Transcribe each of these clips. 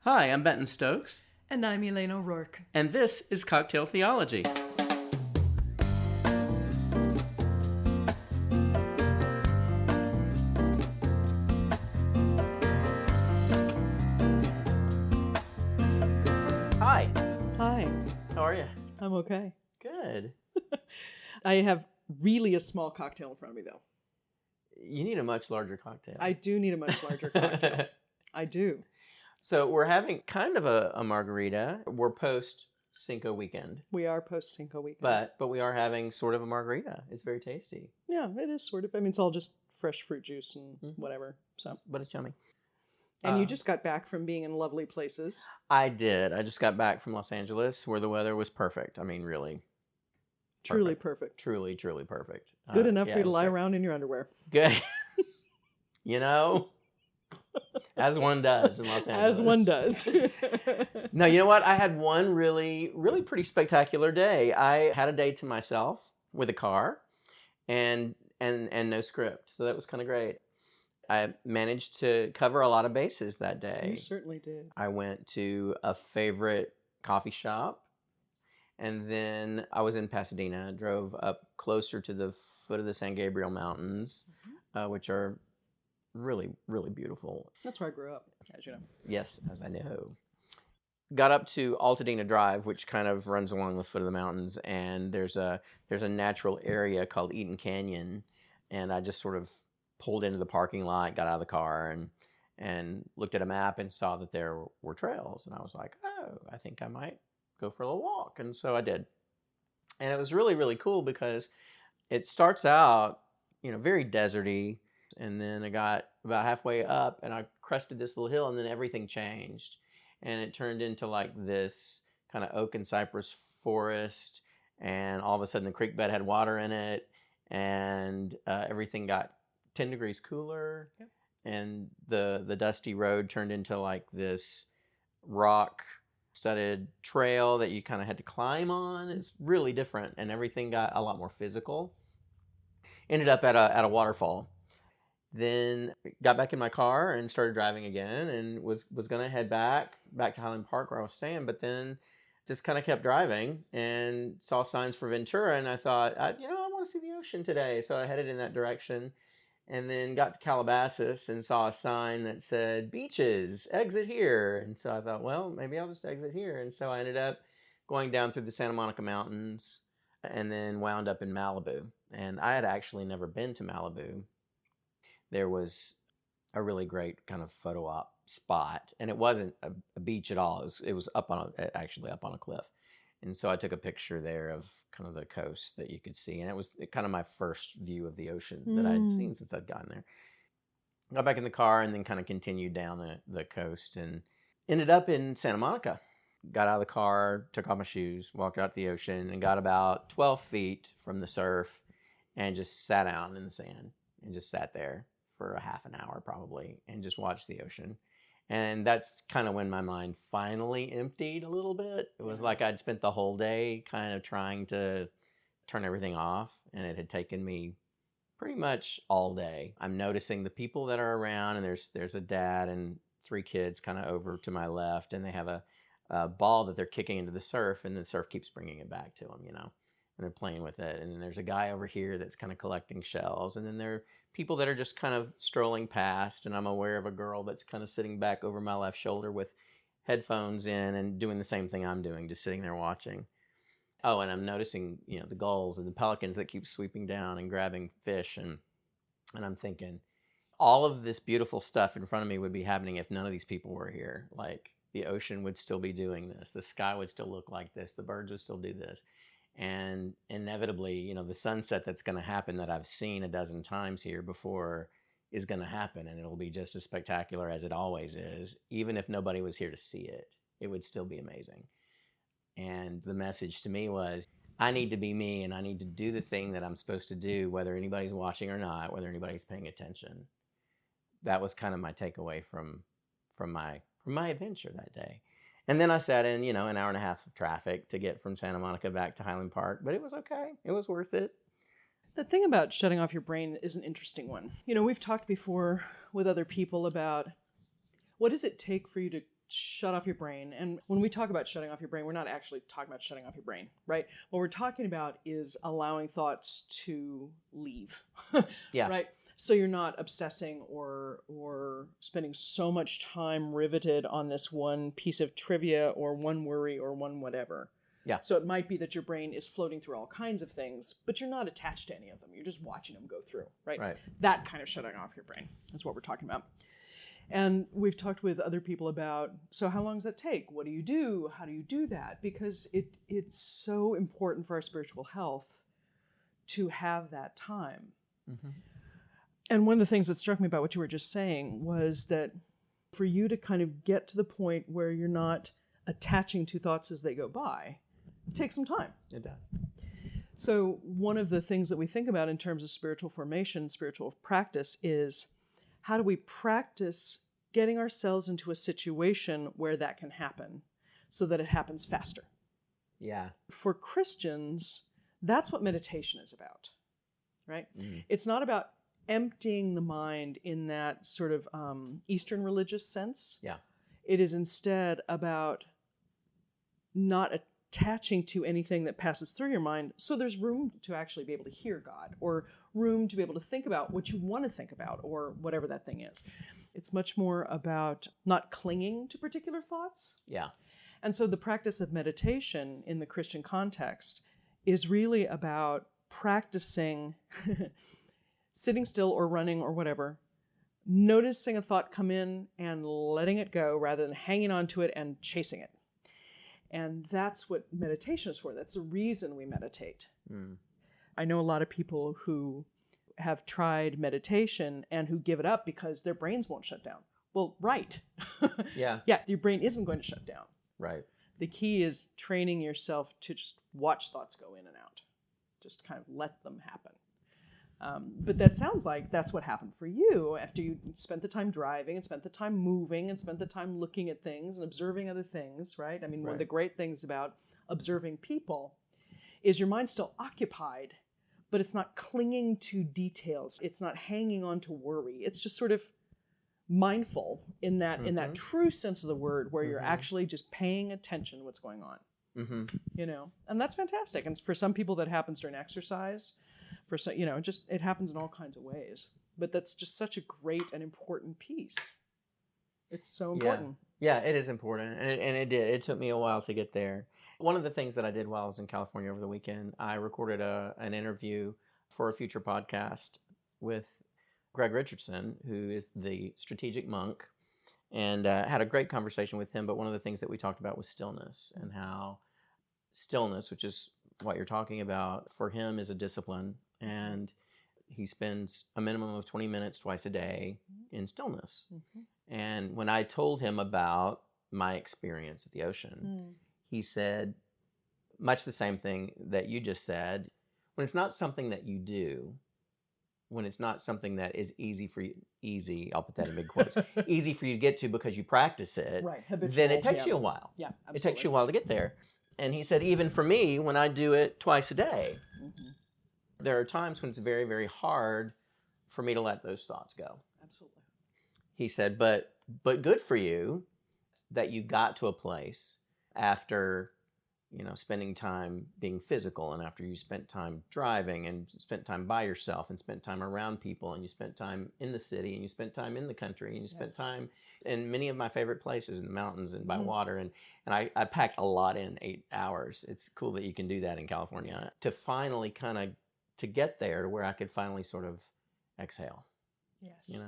Hi, I'm Benton Stokes, And I'm Elane O'Rourke. and this is Cocktail Theology. Hi, Hi, how are you? I'm okay. Good. I have really a small cocktail in front of me, though. You need a much larger cocktail. I do need a much larger cocktail. I do. So we're having kind of a margarita. We're post Cinco weekend, We are post Cinco weekend. but we are having sort of a margarita. It's very tasty, Yeah, it is sort of. I mean, it's all just fresh fruit juice and whatever. So. but it's yummy. And you just got back from being in lovely places. I did. I just got back from Los Angeles where the weather was perfect. I mean, really. Truly perfect. Truly, truly perfect. Good enough for yeah, you to it was lie great. around in your underwear. Good. You know, as one does in Los Angeles. As one does. No, you know what? I had one really, really pretty spectacular day. I had a day to myself with a car and no script. So that was kind of great. I managed to cover a lot of bases that day. You certainly did. I went to a favorite coffee shop, and then I was in Pasadena, drove up closer to the foot of the San Gabriel Mountains, which are really, really beautiful. That's where I grew up, as you know. Yes, as I know. Got up to Altadena Drive, which kind of runs along the foot of the mountains, and there's a natural area called Eaton Canyon, and I just sort of pulled into the parking lot, got out of the car, and looked at a map and saw that there were trails, and I was like, oh, I think I might go for a little walk, and so I did. And it was really, really cool because it starts out, very deserty, and then I got about halfway up, and I crested this little hill, and then everything changed, and it turned into like this kind of oak and cypress forest, and all of a sudden the creek bed had water in it, and everything got 10 degrees cooler. Yep. And the dusty road turned into like this rock studded trail that you kind of had to climb on. It's really different, and everything got a lot more physical. Ended up at a waterfall. Then got back in my car and started driving again, and was going to head back to Highland Park where I was staying, but then just kind of kept driving and saw signs for Ventura, and I thought, I want to see the ocean today, so I headed in that direction. And then got to Calabasas and saw a sign that said, beaches, exit here. And so I thought, well, maybe I'll just exit here. And so I ended up going down through the Santa Monica Mountains and then wound up in Malibu. And I had actually never been to Malibu. There was a really great kind of photo op spot. And it wasn't a beach at all. It was up on a cliff. And so I took a picture there of kind of the coast that you could see. And it was kind of my first view of the ocean that I'd seen since I'd gotten there. Got back in the car and then kind of continued down the coast and ended up in Santa Monica. Got out of the car, took off my shoes, walked out to the ocean, and got about 12 feet from the surf and just sat down in the sand and just sat there for a half an hour probably and just watched the ocean. And that's kind of when my mind finally emptied a little bit. It was like I'd spent the whole day kind of trying to turn everything off, and it had taken me pretty much all day. I'm noticing the people that are around, and there's a dad and 3 kids kind of over to my left, and they have a ball that they're kicking into the surf, and the surf keeps bringing it back to them, and they're playing with it. And then there's a guy over here that's kind of collecting shells, and then there are people that are just kind of strolling past, and I'm aware of a girl that's kind of sitting back over my left shoulder with headphones in and doing the same thing I'm doing, just sitting there watching. Oh, and I'm noticing, the gulls and the pelicans that keep sweeping down and grabbing fish, and I'm thinking, all of this beautiful stuff in front of me would be happening if none of these people were here. Like, the ocean would still be doing this, the sky would still look like this, the birds would still do this. And inevitably, the sunset that's going to happen that I've seen a dozen times here before is going to happen, and it'll be just as spectacular as it always is. Even if nobody was here to see it, it would still be amazing. And the message to me was, I need to be me, and I need to do the thing that I'm supposed to do, whether anybody's watching or not, whether anybody's paying attention. That was kind of my takeaway from my adventure that day. And then I sat in, an hour and a half of traffic to get from Santa Monica back to Highland Park, but it was okay. It was worth it. The thing about shutting off your brain is an interesting one. We've talked before with other people about what does it take for you to shut off your brain. And when we talk about shutting off your brain, we're not actually talking about shutting off your brain, right? What we're talking about is allowing thoughts to leave, Yeah. right? So you're not obsessing or spending so much time riveted on this one piece of trivia or one worry or one whatever. Yeah. So it might be that your brain is floating through all kinds of things, but you're not attached to any of them. You're just watching them go through, right? Right. That kind of shutting off your brain is what we're talking about. And we've talked with other people about, so how long does that take? What do you do? How do you do that? Because it's so important for our spiritual health to have that time. Mm-hmm. And one of the things that struck me about what you were just saying was that for you to kind of get to the point where you're not attaching to thoughts as they go by, it takes some time. It does. So one of the things that we think about in terms of spiritual formation, spiritual practice, is how do we practice getting ourselves into a situation where that can happen so that it happens faster? Yeah. For Christians, that's what meditation is about, right? Mm. It's not about emptying the mind in that sort of Eastern religious sense. Yeah. It is instead about not attaching to anything that passes through your mind, so there's room to actually be able to hear God, or room to be able to think about what you want to think about, or whatever that thing is. It's much more about not clinging to particular thoughts. Yeah. And so the practice of meditation in the Christian context is really about practicing sitting still or running or whatever, noticing a thought come in and letting it go rather than hanging on to it and chasing it. And that's what meditation is for. That's the reason we meditate. Mm. I know a lot of people who have tried meditation and who give it up because their brains won't shut down. Well, right. Yeah. Yeah, your brain isn't going to shut down. Right. The key is training yourself to just watch thoughts go in and out. Just kind of let them happen. But that sounds like that's what happened for you after you spent the time driving and spent the time moving and spent the time looking at things and observing other things, right? I mean, one of the great things about observing people is your mind's still occupied, but it's not clinging to details. It's not hanging on to worry. It's just sort of mindful in that true sense of the word, where you're actually just paying attention to what's going on. Mm-hmm. You know, and that's fantastic. And for some people that happens during exercise. For some, you know, just it happens in all kinds of ways. But that's just such a great and important piece. It's so important. Yeah, it is important, and it did. It took me a while to get there. One of the things that I did while I was in California over the weekend, I recorded an interview for a future podcast with Greg Richardson, who is the strategic monk, and had a great conversation with him. But one of the things that we talked about was stillness, and how stillness, which is what you're talking about, for him is a discipline. And he spends a minimum of 20 minutes twice a day in stillness. Mm-hmm. And when I told him about my experience at the ocean, he said much the same thing that you just said. When it's not something that you do, when it's not something that is easy for you, I'll put that in big quotes, easy for you to get to because you practice it, right, then it takes you a while. Yeah, absolutely. It takes you a while to get there. And he said, even for me, when I do it twice a day, there are times when it's very, very hard for me to let those thoughts go. Absolutely. He said, but good for you that you got to a place after, spending time being physical, and after you spent time driving and spent time by yourself and spent time around people, and you spent time in the city and you spent time in the country and you spent time in many of my favorite places, in the mountains and by water. And I packed a lot in 8 hours. It's cool that you can do that in California, to finally kind of to get there to where I could finally sort of exhale. Yes.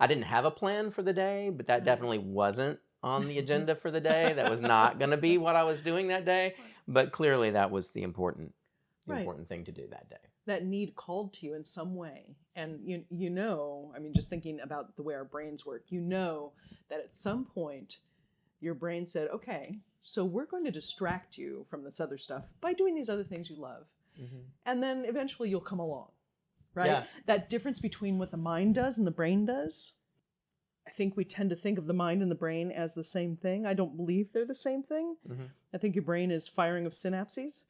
I didn't have a plan for the day, but that definitely wasn't on the agenda for the day. That was not going to be what I was doing that day. But clearly that was the important thing to do that day. That need called to you in some way. And just thinking about the way our brains work, that at some point your brain said, okay, so we're going to distract you from this other stuff by doing these other things you love. Mm-hmm. And then eventually you'll come along, right? Yeah. That difference between what the mind does and the brain does, I think we tend to think of the mind and the brain as the same thing. I don't believe they're the same thing. Mm-hmm. I think your brain is firing of synapses,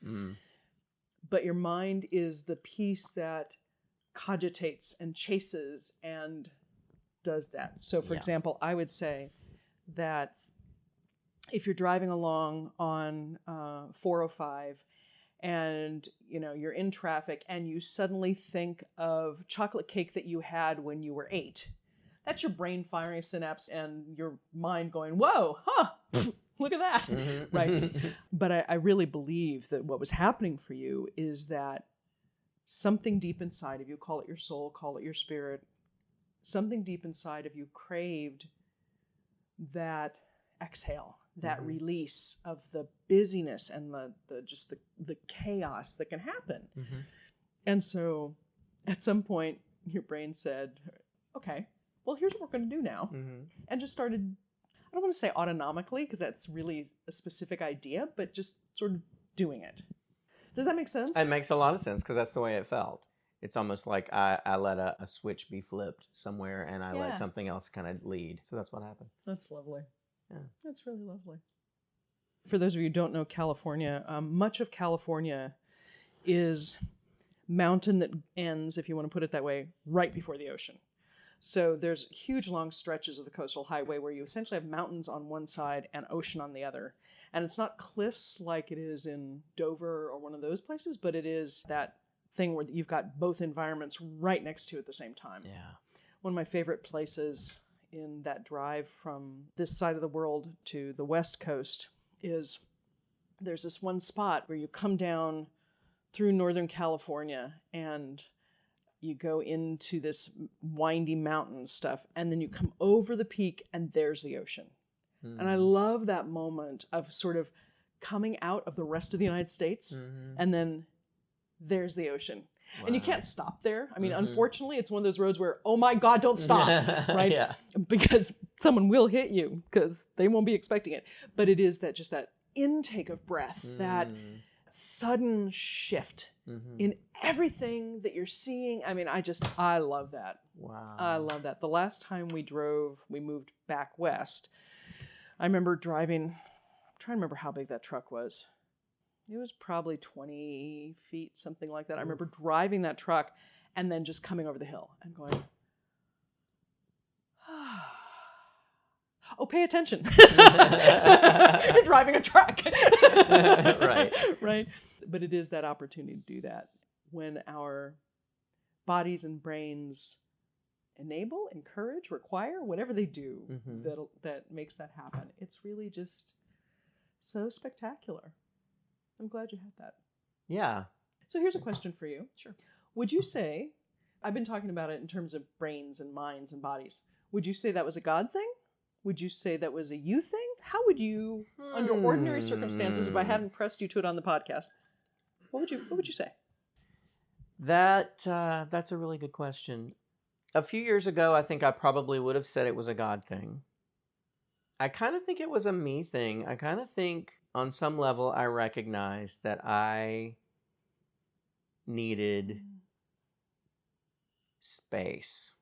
but your mind is the piece that cogitates and chases and does that. So, for example, I would say that if you're driving along on 405 and you're in traffic and you suddenly think of chocolate cake that you had when you were 8. That's your brain firing a synapse and your mind going, whoa, huh, look at that, Mm-hmm. right? But I really believe that what was happening for you is that something deep inside of you, call it your soul, call it your spirit, something deep inside of you craved that exhale, that Mm-hmm. release of the busyness and the chaos that can happen. Mm-hmm. And so at some point your brain said, okay, well, here's what we're going to do now. Mm-hmm. And just started, I don't want to say autonomically, because that's really a specific idea, but just sort of doing it. Does that make sense? It makes a lot of sense because that's the way it felt. It's almost like I let a switch be flipped somewhere and I let something else kind of lead. So that's what happened. That's lovely. Yeah. That's really lovely. For those of you who don't know California, much of California is mountain that ends, if you want to put it that way, right before the ocean. So there's huge long stretches of the coastal highway where you essentially have mountains on one side and ocean on the other. And it's not cliffs like it is in Dover or one of those places, but it is that thing where you've got both environments right next to you at the same time. Yeah. One of my favorite places in that drive from this side of the world to the West Coast is there's this one spot where you come down through Northern California and you go into this windy mountain stuff, and then you come over the peak and there's the ocean. And I love that moment of sort of coming out of the rest of the United States, and then there's the ocean. Wow. And you can't stop there. I mean, unfortunately, it's one of those roads where, oh my God, don't stop, right? Yeah. Because someone will hit you because they won't be expecting it. But it is that just that intake of breath, that sudden shift in everything that you're seeing. I mean, I love that. Wow. I love that. The last time we moved back west, I remember driving, I'm trying to remember how big that truck was. It was probably 20 feet, something like that. I remember driving that truck and then just coming over the hill and going, oh, pay attention. You're driving a truck. Right. Right. But it is that opportunity to do that when our bodies and brains enable, encourage, require, whatever they do that makes that happen. It's really just so spectacular. I'm glad you had that. Yeah. So here's a question for you. Sure. Would you say, I've been talking about it in terms of brains and minds and bodies. Would you say that was a God thing? Would you say that was a you thing? How would you, under ordinary circumstances, if I hadn't pressed you to it on the podcast, what would you say? That's a really good question. A few years ago, I think I probably would have said it was a God thing. I kind of think it was a me thing. I kind of think on some level I recognized that I needed space.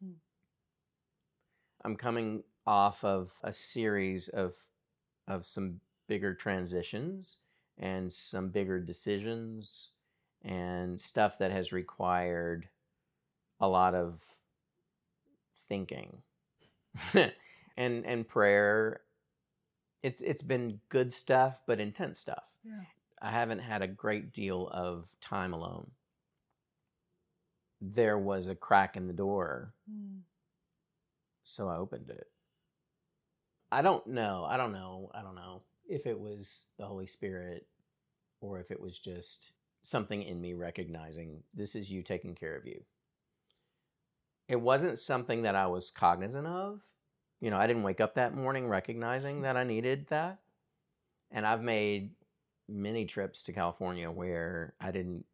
I'm coming off of a series of some bigger transitions and some bigger decisions and stuff that has required a lot of thinking and prayer. It's been good stuff, but intense stuff. Yeah. I haven't had a great deal of time alone. There was a crack in the door, so I opened it. I don't know if it was the Holy Spirit or if it was just something in me recognizing this is you taking care of you. It wasn't something that I was cognizant of. You know, I didn't wake up that morning recognizing that I needed that. And I've made many trips to California where I didn't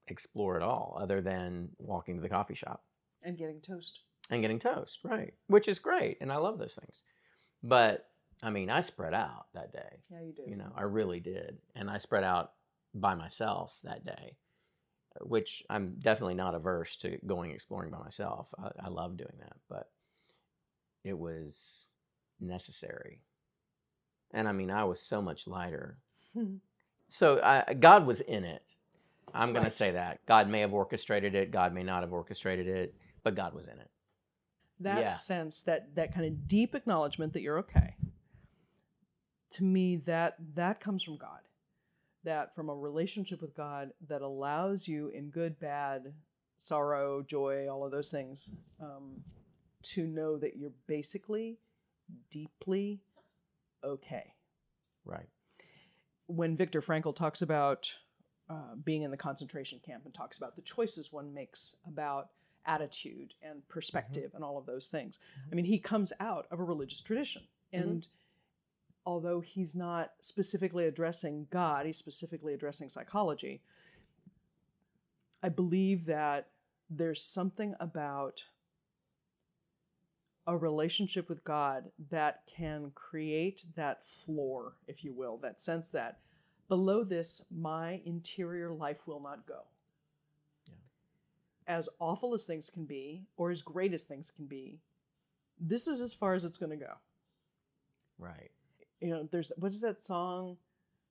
explore at all other than walking to the coffee shop. And getting toast. Right. Which is great. And I love those things. But, I mean, I spread out that day. Yeah, you did. You know, I really did. And I spread out by myself that day, which I'm definitely not averse to going exploring by myself. I love doing that. But it was necessary. And, I mean, I was so much lighter. So God was in it. I'm going to say that. God may have orchestrated it. God may not have orchestrated it. But God was in it. That sense, that kind of deep acknowledgement that you're okay. to me, that comes from God. That from a relationship with God that allows you in good, bad, sorrow, joy, all of those things, to know that you're basically deeply okay. Right. When Viktor Frankl talks about being in the concentration camp and talks about the choices one makes about attitude and perspective and all of those things, I mean, he comes out of a religious tradition. And although he's not specifically addressing God, he's specifically addressing psychology, I believe that there's something about a relationship with God that can create that floor, if you will, that sense that below this, my interior life will not go. Yeah. As awful as things can be, or as great as things can be, this is as far as it's going to go. Right. You know, there's, what is that song?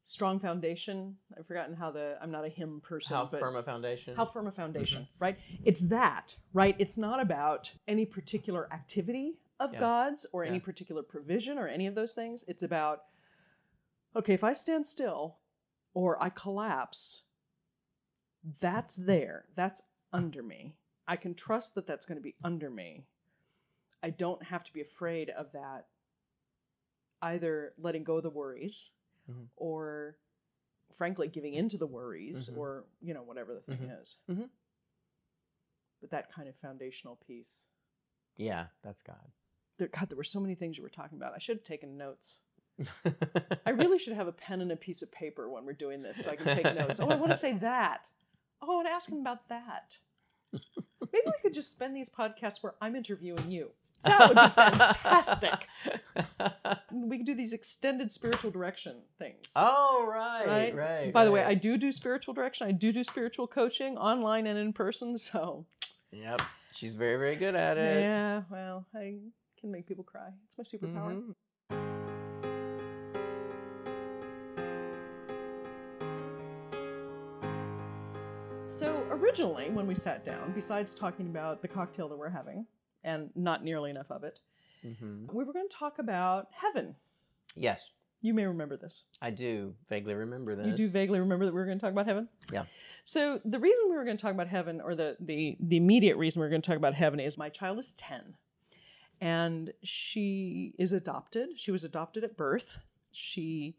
Strong Foundation. I've forgotten I'm not a hymn person. How Firm a Foundation. How Firm a Foundation, right? It's that, right? It's not about any particular activity of God's or any particular provision or any of those things. It's about, okay, if I stand still or I collapse, that's there. That's under me. I can trust that that's going to be under me. I don't have to be afraid of that either letting go of the worries or frankly giving into the worries or, you know, whatever the thing is. But that kind of foundational piece. Yeah, that's God. There were so many things you were talking about. I should have taken notes. I really should have a pen and a piece of paper when we're doing this so I can take notes. Oh, I want to say that. Oh, I want to ask him about that. Maybe we could just spend these podcasts where I'm interviewing you. That would be fantastic. We could do these extended spiritual direction things. Oh, right. By the way, I do spiritual direction. I do spiritual coaching online and in person. So. Yep. She's very, very good at it. Yeah, well, I can make people cry. It's my superpower. So originally, when we sat down, besides talking about the cocktail that we're having, and not nearly enough of it, we were going to talk about heaven. Yes. You may remember this. I do vaguely remember this. You do vaguely remember that we were going to talk about heaven? Yeah. So the reason we were going to talk about heaven, or the immediate reason we were going to talk about heaven, is my child is 10. And she is adopted. She was adopted at birth. She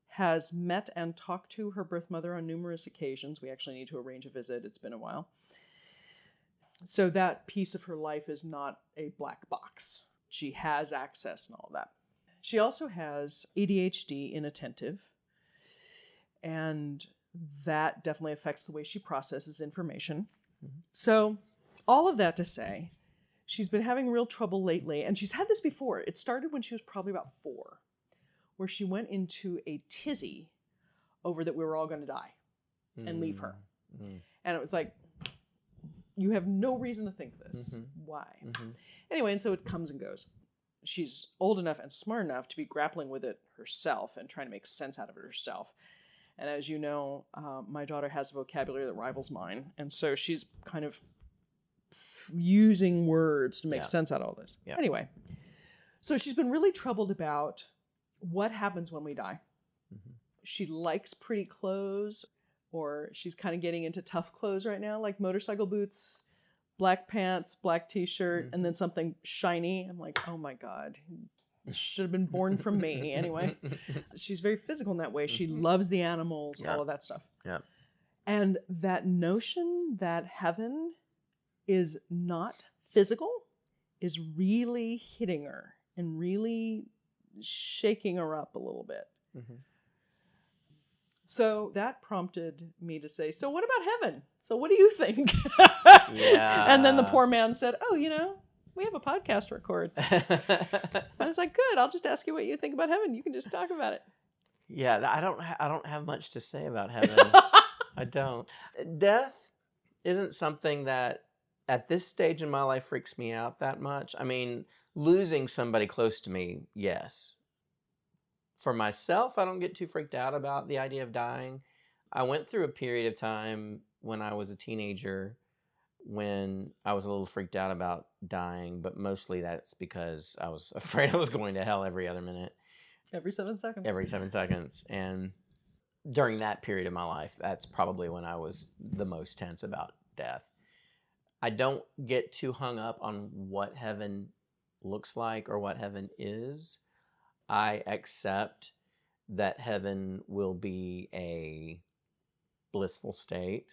has met and talked to her birth mother on numerous occasions. We actually need to arrange a visit. It's been a while. So that piece of her life is not a black box. She has access and all of that. She also has ADHD, inattentive, and that definitely affects the way she processes information. So all of that to say, she's been having real trouble lately, and she's had this before. It started when she was probably about 4, where she went into a tizzy over that we were all going to die and leave her. And it was like, you have no reason to think this. Why? Anyway, and so it comes and goes. She's old enough and smart enough to be grappling with it herself and trying to make sense out of it herself. And as you know, my daughter has a vocabulary that rivals mine. And so she's kind of using words to make sense out of all this. Anyway, so she's been really troubled about what happens when we die. She likes pretty clothes, or she's kind of getting into tough clothes right now, like motorcycle boots, black pants, black t-shirt, and then something shiny. I'm like, oh my God, this should have been born from me. Anyway, she's very physical in that way. She loves the animals, all of that stuff. And that notion that heaven is not physical is really hitting her and really shaking her up a little bit. So that prompted me to say, so what about heaven? So what do you think? And then the poor man said, oh, you know, we have a podcast to record. I was like, good, I'll just ask you what you think about heaven. You can just talk about it. Yeah, I don't have much to say about heaven. I don't. Death isn't something that at this stage in my life freaks me out that much. I mean, losing somebody close to me, yes. For myself, I don't get too freaked out about the idea of dying. I went through a period of time when I was a teenager when I was a little freaked out about dying, but mostly that's because I was afraid I was going to hell every other minute. Every 7 seconds. Every 7 seconds. And during that period of my life, that's probably when I was the most tense about death. I don't get too hung up on what heaven looks like or what heaven is. I accept that heaven will be a blissful state,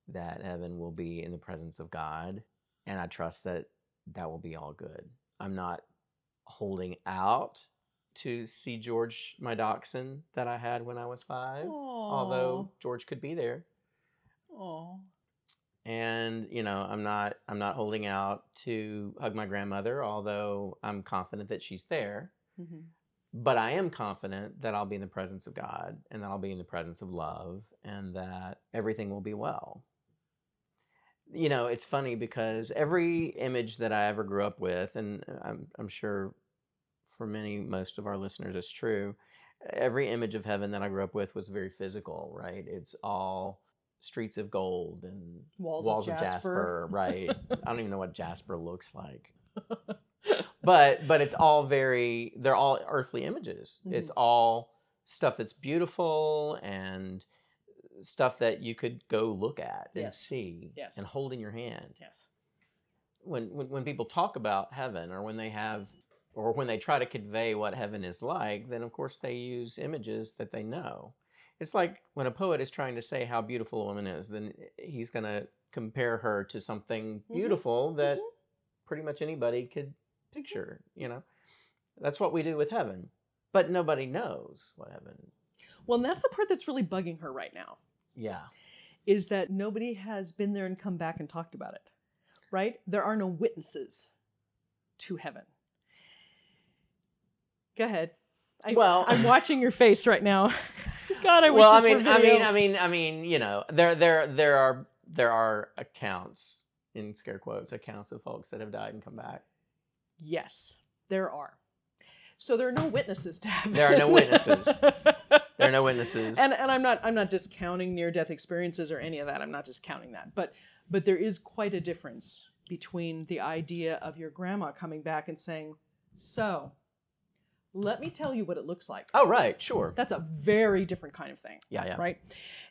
that heaven will be in the presence of God, and I trust that that will be all good. I'm not holding out to see George, my dachshund that I had when I was 5, Aww. although George could be there. Aww. And I'm not holding out to hug my grandmother, although I'm confident that she's there. Mm-hmm. But I am confident that I'll be in the presence of God, and that I'll be in the presence of love, and that everything will be well. It's funny because every image that I ever grew up with, and I'm sure for most of our listeners it's true, every image of heaven that I grew up with was very physical, right? It's all streets of gold and walls of jasper, right? I don't even know what jasper looks like. But it's all they're all earthly images. Mm-hmm. It's all stuff that's beautiful and stuff that you could go look at and see and hold in your hand. Yes. When people talk about heaven, or when they try to convey what heaven is like, then of course they use images that they know. It's like when a poet is trying to say how beautiful a woman is, then he's going to compare her to something beautiful that pretty much anybody could picture. That's what we do with heaven, but nobody knows what heaven is. Well, and that's the part that's really bugging her right now. Yeah. Is that nobody has been there and come back and talked about it, right? There are no witnesses to heaven. Go ahead. I'm watching your face right now. God, I wish this were video. I mean, there are accounts, in scare quotes, accounts of folks that have died and come back. Yes, there are. So there are no witnesses to heaven. There are no witnesses. There are no witnesses. And I'm not discounting near-death experiences or any of that. I'm not discounting that. But there is quite a difference between the idea of your grandma coming back and saying, so, let me tell you what it looks like. Oh, right, sure. That's a very different kind of thing. Yeah. Right?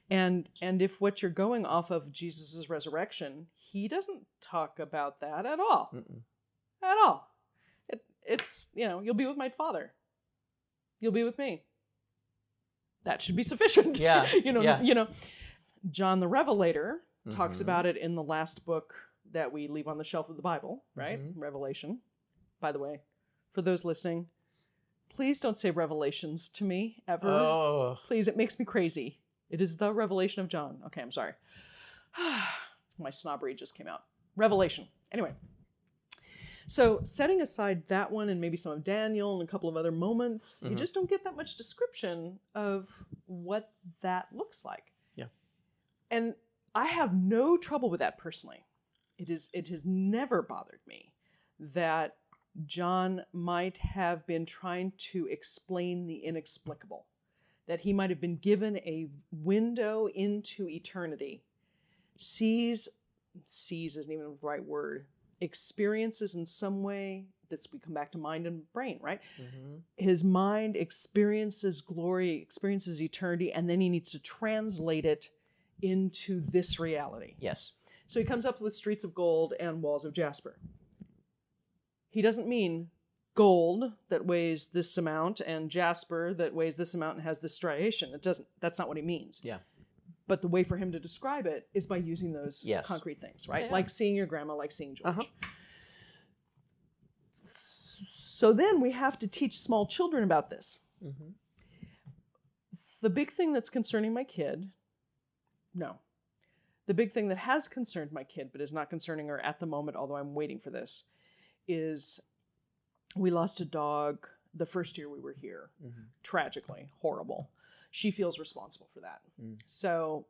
And if what you're going off of Jesus' resurrection, he doesn't talk about that at all. Mm-mm. At all. It's, you'll be with my Father. You'll be with me. That should be sufficient. Yeah. John the Revelator talks about it in the last book that we leave on the shelf of the Bible, right? Mm-hmm. Revelation. By the way, for those listening, please don't say Revelations to me ever. Oh. Please, it makes me crazy. It is the Revelation of John. Okay, I'm sorry. My snobbery just came out. Revelation. Anyway. So setting aside that one and maybe some of Daniel and a couple of other moments, you just don't get that much description of what that looks like. Yeah. And I have no trouble with that personally. It has never bothered me that John might have been trying to explain the inexplicable, that he might have been given a window into eternity, sees isn't even the right word, experiences in some way, we come back to mind and brain, right? Mm-hmm. His mind experiences glory, experiences eternity, and then he needs to translate it into this reality. Yes. So he comes up with streets of gold and walls of jasper. He doesn't mean gold that weighs this amount and jasper that weighs this amount and has this striation. That's not what he means. Yeah. But the way for him to describe it is by using those concrete things, right? Yeah. Like seeing your grandma, like seeing George. Uh-huh. So then we have to teach small children about this. Mm-hmm. The big thing that's concerning my kid, no. The big thing that has concerned my kid, but is not concerning her at the moment, although I'm waiting for this, is we lost a dog the first year we were here. Mm-hmm. Tragically, horrible. She feels responsible for that. Mm. So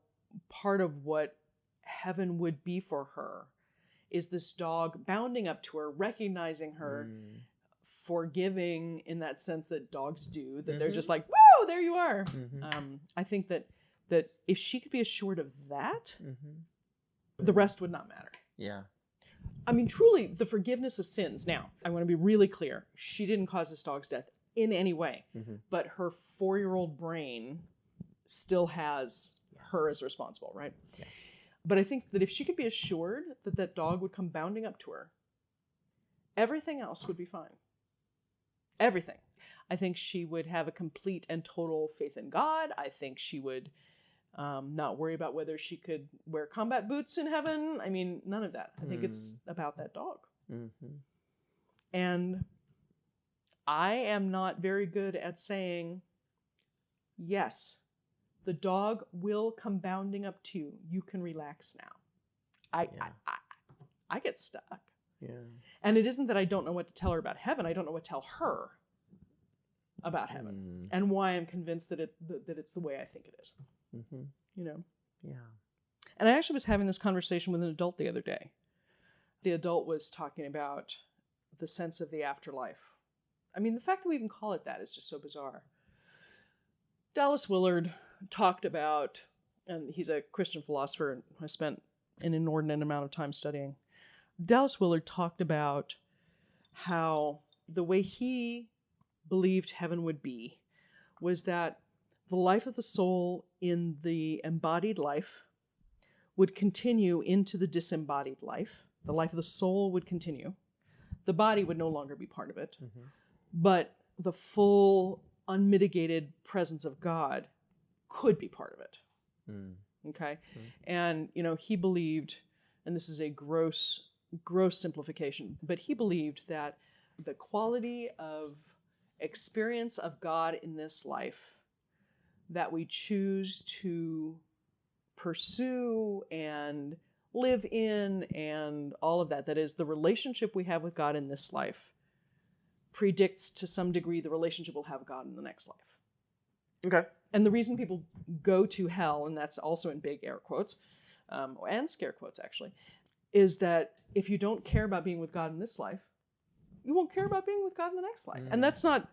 part of what heaven would be for her is this dog bounding up to her, recognizing her, forgiving in that sense that dogs do, that they're just like, whoa, there you are. Mm-hmm. I think that if she could be assured of that, the rest would not matter. Yeah. I mean, truly, the forgiveness of sins. Now, I want to be really clear. She didn't cause this dog's death. in any way. Mm-hmm. But her 4-year-old brain still has her as responsible, right? Yeah. But I think that if she could be assured that that dog would come bounding up to her, everything else would be fine. Everything. I think she would have a complete and total faith in God. I think she would not worry about whether she could wear combat boots in heaven. I mean, none of that. I think it's about that dog. Mm-hmm. And I am not very good at saying, yes, the dog will come bounding up to you. You can relax now. I get stuck. Yeah. And it isn't that I don't know what to tell her about heaven. I don't know what to tell her about heaven and why I'm convinced that it's the way I think it is. Mm-hmm. You know? Yeah. And I actually was having this conversation with an adult the other day. The adult was talking about the sense of the afterlife. I mean, the fact that we even call it that is just so bizarre. Dallas Willard talked about, and he's a Christian philosopher, and I spent an inordinate amount of time studying. Dallas Willard talked about how the way he believed heaven would be was that the life of the soul in the embodied life would continue into the disembodied life. The life of the soul would continue. The body would no longer be part of it. Mm-hmm. But the full, unmitigated presence of God could be part of it. Mm. Okay? Mm. And, he believed, and this is a gross simplification, but he believed that the quality of experience of God in this life that we choose to pursue and live in and all of that is the relationship we have with God in this life predicts to some degree the relationship we'll have with God in the next life. Okay. And the reason people go to hell, and that's also in big air quotes, and scare quotes actually, is that if you don't care about being with God in this life, you won't care about being with God in the next life. And that's not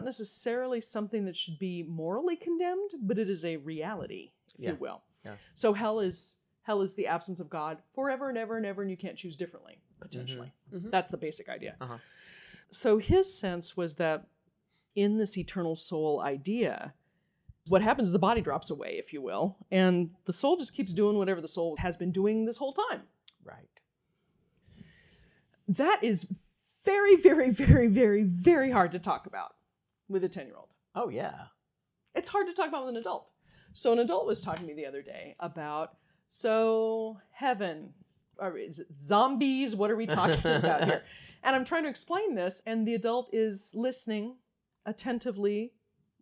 necessarily something that should be morally condemned, but it is a reality, if you will. Yeah. So hell is the absence of God forever and ever and ever, and you can't choose differently, potentially. Mm-hmm. Mm-hmm. That's the basic idea. Uh-huh. So his sense was that in this eternal soul idea, what happens is the body drops away, if you will, and the soul just keeps doing whatever the soul has been doing this whole time. Right. That is very, very, very, very, very hard to talk about with a 10-year-old. Oh, yeah. It's hard to talk about with an adult. So an adult was talking to me the other day about, so heaven, or is it zombies? What are we talking about here? And I'm trying to explain this, and the adult is listening attentively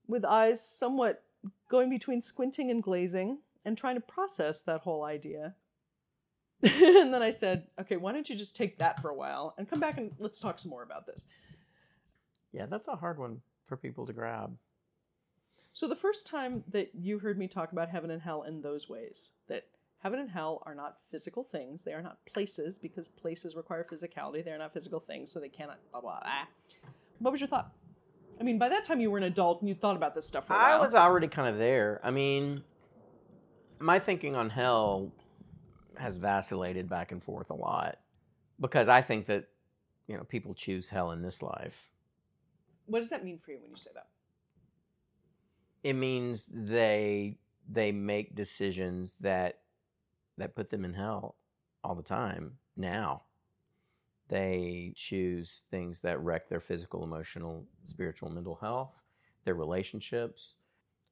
with eyes somewhat going between squinting and glazing and trying to process that whole idea. And then I said, okay, why don't you just take that for a while and come back and let's talk some more about this. Yeah, that's a hard one for people to grab. So the first time that you heard me talk about heaven and hell in those ways, that heaven and hell are not physical things, they are not places, because places require physicality, they are not physical things, so they cannot blah, blah, blah. What was your thought? I mean, by that time you were an adult and you thought about this stuff for a while. I was already kind of there. I mean, my thinking on hell has vacillated back and forth a lot, because I think that, people choose hell in this life. What does that mean for you when you say that? It means they make decisions that put them in hell all the time now. They choose things that wreck their physical, emotional, spiritual, mental health, their relationships.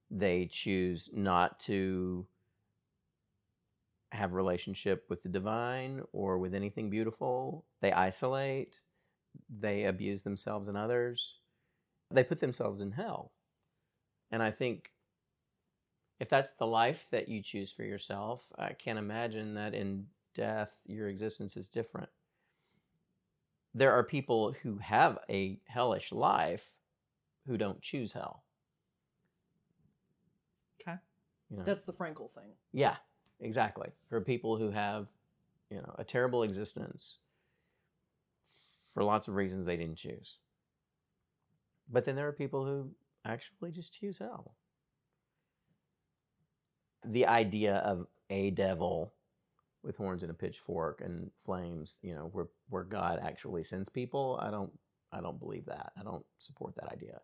They choose not to have relationship with the divine or with anything beautiful. They isolate. They abuse themselves and others. They put themselves in hell. And I think if that's the life that you choose for yourself, I can't imagine that in death your existence is different. There are people who have a hellish life who don't choose hell. Okay. That's the Frankel thing. Yeah, exactly. There are people who have, a terrible existence for lots of reasons they didn't choose. But then there are people who actually just choose hell. The idea of a devil with horns and a pitchfork and flames, where God actually sends people, don't believe that. I don't support that idea.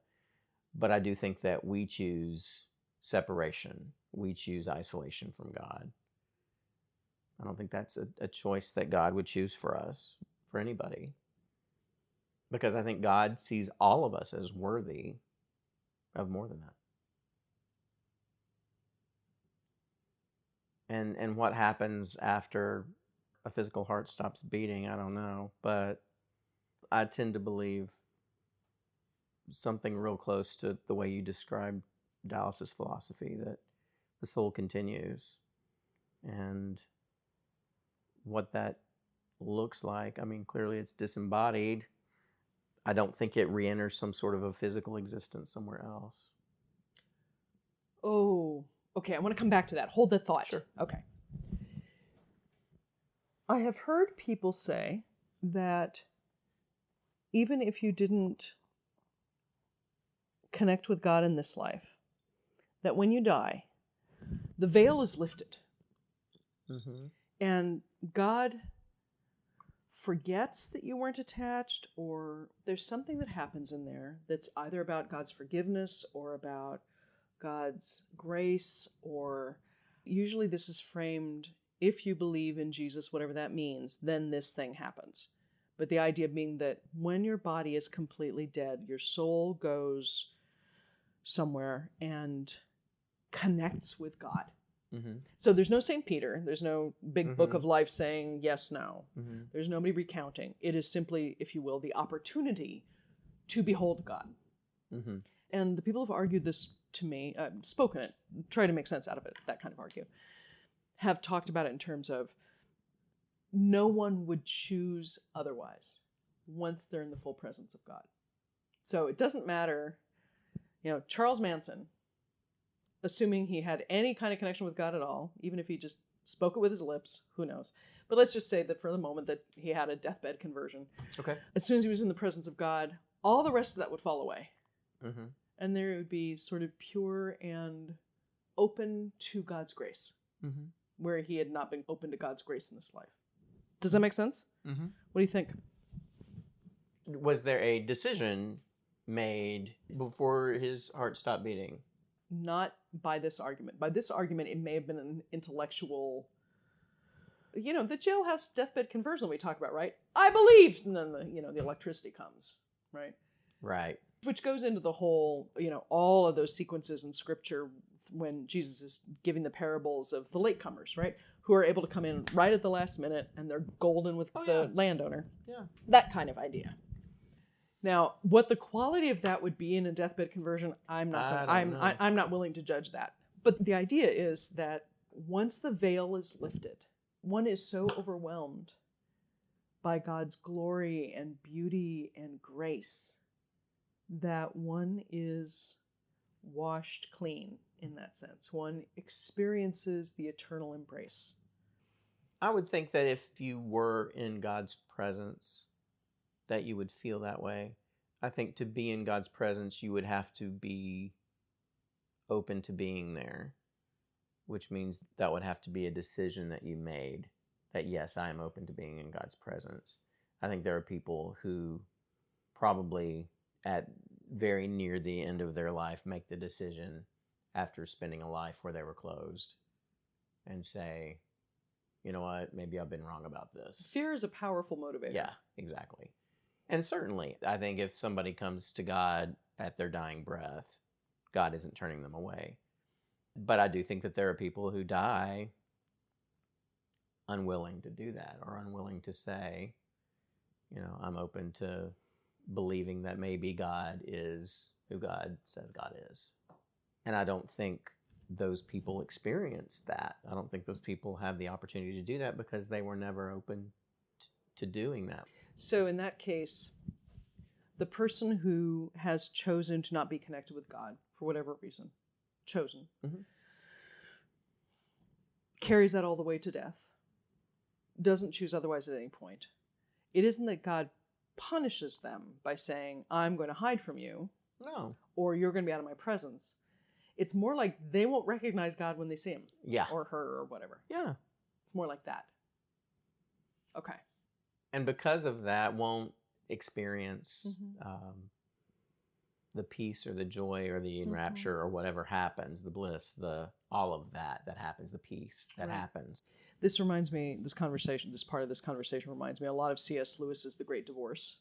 But I do think that we choose separation. We choose isolation from God. I don't think that's a choice that God would choose for us, for anybody. Because I think God sees all of us as worthy of more than that. And what happens after a physical heart stops beating, I don't know. But I tend to believe something real close to the way you described Dallas's philosophy, that the soul continues. And what that looks like, I mean, clearly it's disembodied. I don't think it re-enters some sort of a physical existence somewhere else. Oh, okay. I want to come back to that. Hold the thought. Sure. Okay. I have heard people say that even if you didn't connect with God in this life, that when you die, the veil is lifted. Mm-hmm. And God forgets that you weren't attached, or there's something that happens in there that's either about God's forgiveness or about God's grace, or usually this is framed, if you believe in Jesus, whatever that means, then this thing happens. But the idea being that when your body is completely dead, your soul goes somewhere and connects with God. Mm-hmm. So there's no St. Peter. There's no big book Mm-hmm. of life saying yes, no. Mm-hmm. There's nobody recounting. It is simply, if you will, the opportunity to behold God. Mm-hmm. And the people who've argued this to me, spoken it, try to make sense out of it, that kind of argue, have talked about it in terms of no one would choose otherwise once they're in the full presence of God. So it doesn't matter, Charles Manson, assuming he had any kind of connection with God at all, even if he just spoke it with his lips, who knows. But let's just say that for the moment that he had a deathbed conversion. Okay. As soon as he was in the presence of God, all the rest of that would fall away. Mm-hmm. And there would be sort of pure and open to God's grace, Mm-hmm. where he had not been open to God's grace in this life. Does that make sense? Mm-hmm. What do you think? Was there a decision made before his heart stopped beating? Not by this argument. By this argument, it may have been an intellectual, the jailhouse deathbed conversion we talk about, right? I believed, and then the electricity comes, right? Right. Which goes into the whole, all of those sequences in Scripture when Jesus is giving the parables of the latecomers, right? Who are able to come in right at the last minute and they're golden with the landowner. Yeah. That kind of idea. Now, what the quality of that would be in a deathbed conversion, I'm not willing to judge that. But the idea is that once the veil is lifted, one is so overwhelmed by God's glory and beauty and grace that one is washed clean in that sense. One experiences the eternal embrace. I would think that if you were in God's presence, that you would feel that way. I think to be in God's presence, you would have to be open to being there, which means that would have to be a decision that you made, that yes, I am open to being in God's presence. I think there are people who probably at very near the end of their life make the decision after spending a life where they were closed and say, you know what, maybe I've been wrong about this. Fear is a powerful motivator. Yeah, exactly. And certainly, I think if somebody comes to God at their dying breath, God isn't turning them away. But I do think that there are people who die unwilling to do that, or unwilling to say, I'm open to believing that maybe God is who God says God is. And I don't think those people experience that. I don't think those people have the opportunity to do that because they were never open to doing that. So in that case, the person who has chosen to not be connected with God, for whatever reason, carries that all the way to death, doesn't choose otherwise at any point. It isn't that God punishes them by saying, I'm going to hide from you, No. or you're going to be out of my presence. It's more like they won't recognize God when they see him. Yeah. Or her, or whatever. Yeah. It's more like that. Okay. And because of that, won't experience Mm-hmm. the peace or the joy or the enrapture or whatever happens, the bliss, all of that happens, the peace that happens. This reminds me, this part of this conversation reminds me a lot of C.S. Lewis's The Great Divorce,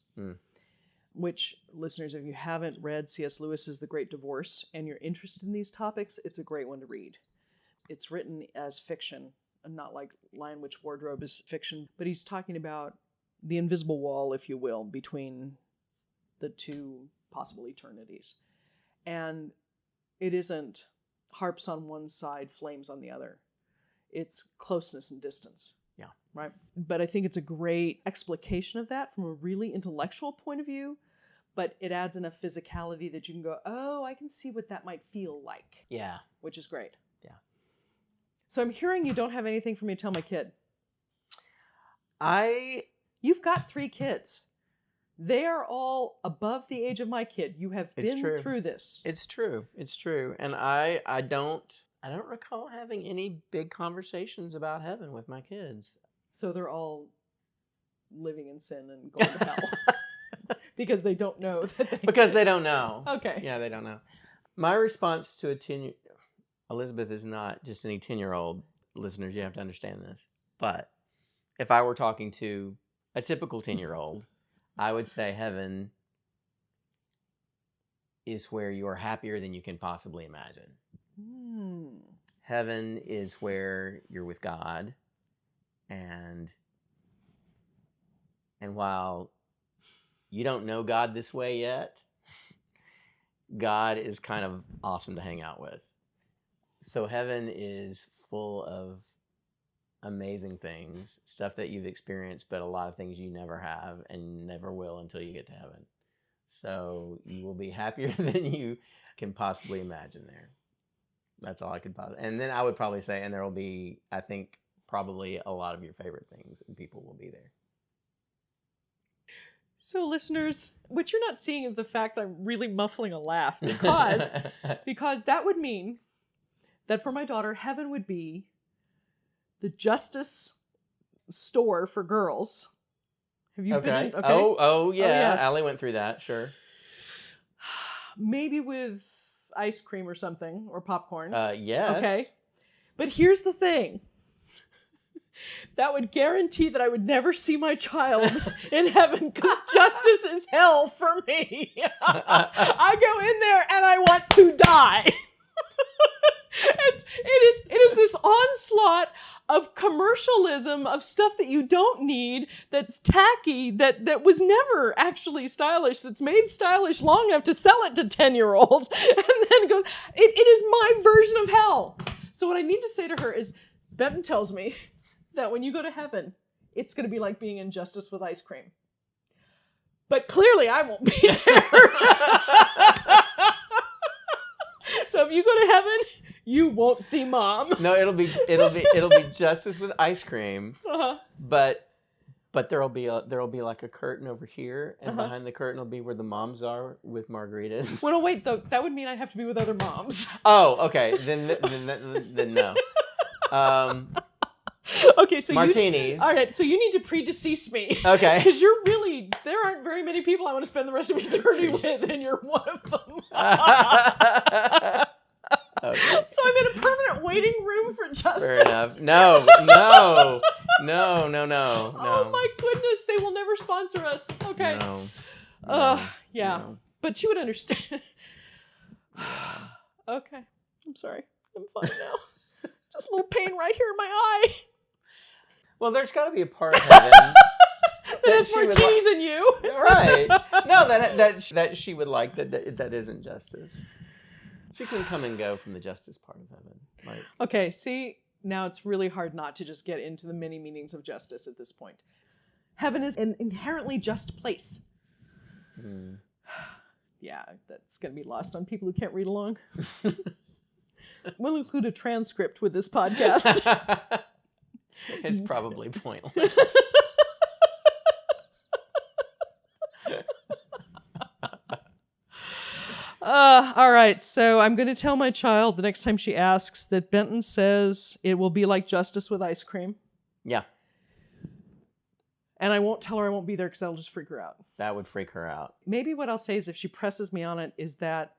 which, listeners, if you haven't read C.S. Lewis's The Great Divorce and you're interested in these topics, it's a great one to read. It's written as fiction, not like Lion, Witch, Wardrobe is fiction, but he's talking about the invisible wall, if you will, between the two possible eternities. And it isn't harps on one side, flames on the other. It's closeness and distance. Yeah. Right? But I think it's a great explication of that from a really intellectual point of view, but it adds enough physicality that you can go, oh, I can see what that might feel like. Yeah. Which is great. Yeah. So I'm hearing you don't have anything for me to tell my kid. I You've got 3 kids. They are all above the age of my kid. You have been through this. It's true. It's true. And I don't recall having any big conversations about heaven with my kids. So they're all living in sin and going to hell. Because they don't know that they... Because they don't know. Okay. Yeah, they don't know. My response to Elizabeth is not just any 10-year-old. Listeners, you have to understand this. But if I were talking to a typical 10-year-old, I would say heaven is where you are happier than you can possibly imagine. Heaven is where you're with God, and while you don't know God this way yet, God is kind of awesome to hang out with. So heaven is full of amazing things, stuff that you've experienced, but a lot of things you never have and never will until you get to heaven. So you will be happier than you can possibly imagine there. That's all I could possibly. And then I would probably say, and there will be, I think, probably a lot of your favorite things, and people will be there. So listeners, what you're not seeing is the fact that I'm really muffling a laugh because that would mean that for my daughter, heaven would be the Justice store for girls. Have you been in? Okay. Oh yeah. Yes. Allie went through that, sure. Maybe with ice cream or something, or popcorn. Yes. Okay. But here's the thing. That would guarantee that I would never see my child in heaven because justice is hell for me. I go in there and I want to die. It is this onslaught of commercialism, of stuff that you don't need, that's tacky, that was never actually stylish, that's made stylish long enough to sell it to 10-year-olds, and then goes, it is my version of hell. So what I need to say to her is, Benton tells me that when you go to heaven, it's going to be like being in Justice with ice cream. But clearly I won't be there. So if you go to heaven, you won't see Mom. No, it'll be Justice with ice cream. Uh-huh. But there'll be like a curtain over here, and behind the curtain will be where the moms are with margaritas. Well, no, wait, though. That would mean I'd have to be with other moms. Oh, okay. Then no. Okay, so martinis. All right, so you need to predecease me. Okay. Because there aren't very many people I want to spend the rest of eternity with, and you're one of them. Okay. So I'm in a permanent waiting room for justice. Fair enough. No. Oh my goodness, they will never sponsor us. Okay. No. Yeah. No. But you would understand. Okay. I'm sorry. I'm fine now. Just a little pain right here in my eye. Well, there's got to be a part of heaven that has martinis in you. Right. No, that she would like that isn't justice. She can come and go from the justice part of heaven. Like, okay, see, now it's really hard not to just get into the many meanings of justice at this point. Heaven is an inherently just place. Yeah, that's going to be lost on people who can't read along. We'll include a transcript with this podcast. It's probably pointless. All right, so I'm going to tell my child the next time she asks that Benton says it will be like justice with ice cream. Yeah. And I won't tell her I won't be there because that'll just freak her out. That would freak her out. Maybe what I'll say is if she presses me on it is that,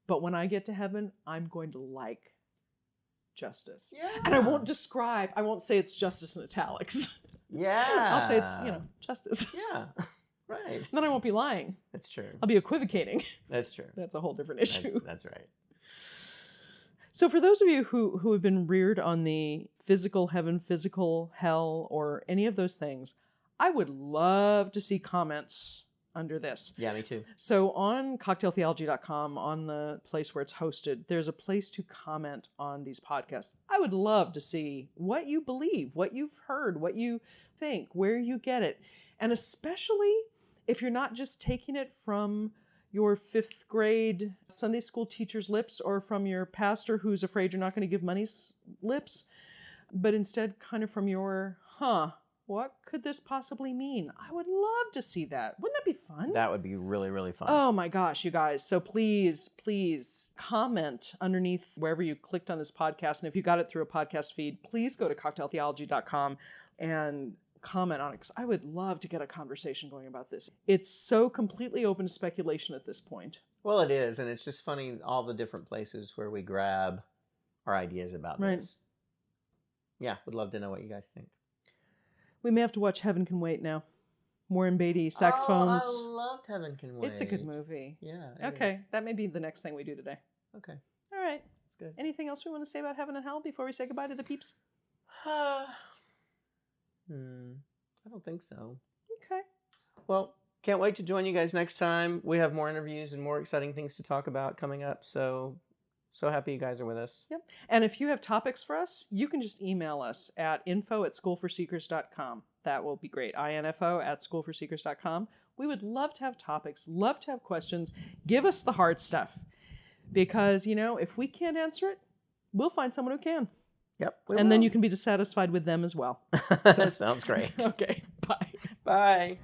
but when I get to heaven, I'm going to like justice. Yeah. And I won't say it's justice in italics. Yeah. I'll say it's, justice. Yeah. Right. Then I won't be lying. That's true. I'll be equivocating. That's true. That's a whole different issue. That's right. So for those of you who have been reared on the physical heaven, physical hell, or any of those things, I would love to see comments under this. Yeah, me too. So on cocktailtheology.com, on the place where it's hosted, there's a place to comment on these podcasts. I would love to see what you believe, what you've heard, what you think, where you get it. And especially if you're not just taking it from your 5th grade Sunday school teacher's lips or from your pastor who's afraid you're not going to give money's lips, but instead kind of from your, what could this possibly mean? I would love to see that. Wouldn't that be fun? That would be really, really fun. Oh my gosh, you guys. So please comment underneath wherever you clicked on this podcast. And if you got it through a podcast feed, please go to cocktailtheology.com and comment on it, because I would love to get a conversation going about this. It's so completely open to speculation at this point. Well, it is, and it's just funny all the different places where we grab our ideas about this. Yeah, would love to know what you guys think. We may have to watch Heaven Can Wait now. Maureen Beatty, saxophones. Oh, I loved Heaven Can Wait. It's a good movie. Yeah. Okay, that may be the next thing we do today. Okay. All right. That's good. Anything else we want to say about heaven and hell before we say goodbye to the peeps? I don't think so. Okay. Well, can't wait to join you guys next time. We have more interviews and more exciting things to talk about coming up. So happy you guys are with us. Yep. And if you have topics for us, you can just email us at info@schoolforseekers.com. That will be great. info@schoolforseekers.com. We would love to have topics, love to have questions. Give us the hard stuff. Because, if we can't answer it, we'll find someone who can. Yep. And then you can be dissatisfied with them as well. That sounds great. Okay. Bye. Bye.